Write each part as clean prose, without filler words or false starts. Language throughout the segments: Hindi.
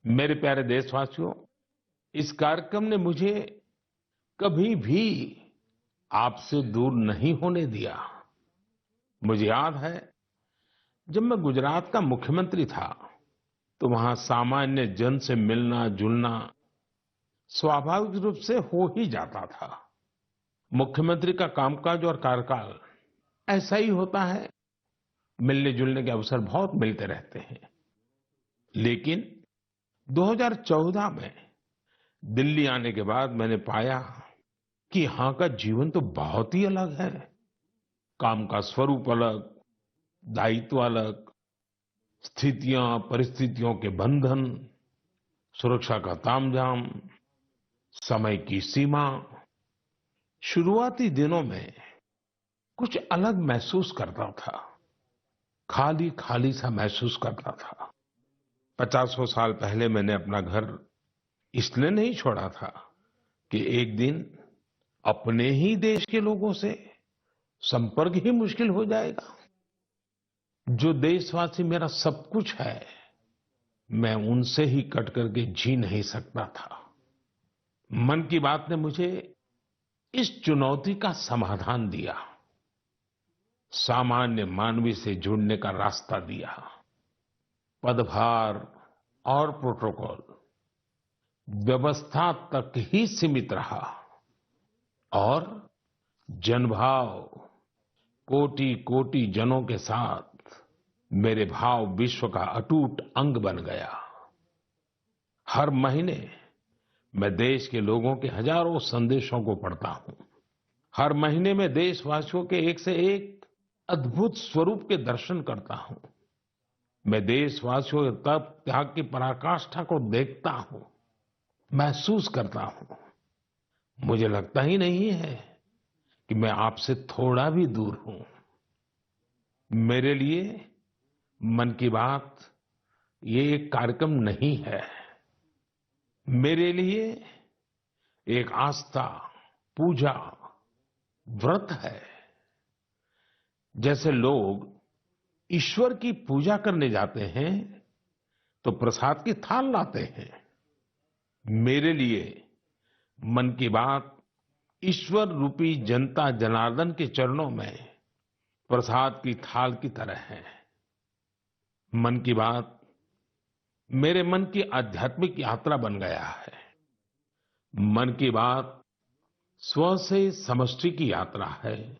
मेरे प्यारे देशवासियों, इस कार्यक्रम ने मुझे कभी भी आपसे दूर नहीं होने दिया। मुझे याद है, जब मैं गुजरात का मुख्यमंत्री था, तो वहां सामान्य जन से मिलना जुलना स्वाभाविक रूप से हो ही जाता था। मुख्यमंत्री का कामकाज और कार्यकाल ऐसा ही होता है। मिलने जुलने के अवसर बहुत मिलते रहते हैं। लेकिन 2014 में दिल्ली आने के बाद मैंने पाया कि यहाँ का जीवन तो बहुत ही अलग है। काम का स्वरूप अलग, दायित्व अलग, स्थितियां परिस्थितियों के बंधन, सुरक्षा का तामझाम, समय की सीमा। शुरुआती दिनों में कुछ अलग महसूस करता था। खाली खाली सा महसूस करता था। 50 साल पहले मैंने अपना घर इसलिए नहीं छोड़ा था कि एक दिन अपने ही देश के लोगों से संपर्क ही मुश्किल हो जाएगा। जो देशवासी मेरा सब कुछ है, मैं उनसे ही कट करके जी नहीं सकता था। मन की बात ने मुझे इस चुनौती का समाधान दिया, सामान्य मानवी से जुड़ने का रास्ता दिया। पदभार और प्रोटोकॉल व्यवस्था तक ही सीमित रहा और जनभाव कोटि कोटि जनों के साथ मेरे भाव विश्व का अटूट अंग बन गया। हर महीने मैं देश के लोगों के हजारों संदेशों को पढ़ता हूं। हर महीने मैं देशवासियों के एक से एक अद्भुत स्वरूप के दर्शन करता हूं। मैं देशवासियों के तप त्याग की पराकाष्ठा को देखता हूं, महसूस करता हूं। मुझे लगता ही नहीं है कि मैं आपसे थोड़ा भी दूर हूं। मेरे लिए मन की बात ये एक कार्यक्रम नहीं है। मेरे लिए एक आस्था, पूजा, व्रत है। जैसे लोग ईश्वर की पूजा करने जाते हैं तो प्रसाद की थाल लाते हैं, मेरे लिए मन की बात ईश्वर रूपी जनता जनार्दन के चरणों में प्रसाद की थाल की तरह है। मन की बात मेरे मन की आध्यात्मिक यात्रा बन गया है। मन की बात स्व से समष्टि की यात्रा है।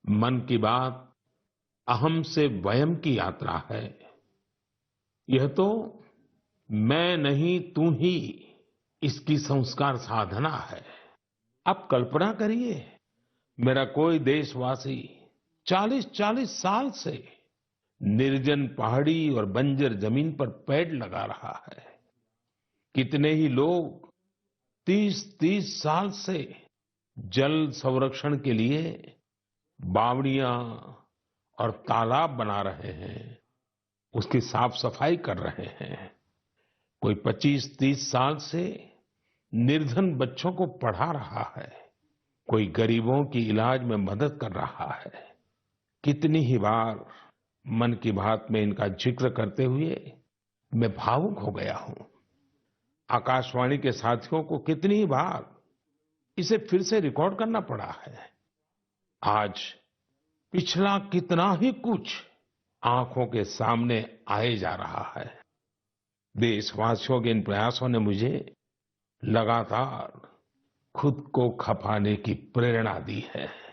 मन की बात अहम से वयम की यात्रा है। यह तो मैं नहीं तू ही, इसकी संस्कार साधना है। आप कल्पना करिए, मेरा कोई देशवासी 40-40 साल से निर्जन पहाड़ी और बंजर जमीन पर पेड़ लगा रहा है। कितने ही लोग 30-30 साल से जल संरक्षण के लिए बावड़ियां और तालाब बना रहे हैं, उसकी साफ सफाई कर रहे हैं। कोई 25-30 साल से निर्धन बच्चों को पढ़ा रहा है। कोई गरीबों की इलाज में मदद कर रहा है। कितनी ही बार मन की बात में इनका जिक्र करते हुए मैं भावुक हो गया हूं। आकाशवाणी के साथियों को कितनी ही बार इसे फिर से रिकॉर्ड करना पड़ा है। आज पिछला कितना ही कुछ आंखों के सामने आए जा रहा है। देशवासियों के इन प्रयासों ने मुझे लगातार खुद को खपाने की प्रेरणा दी है।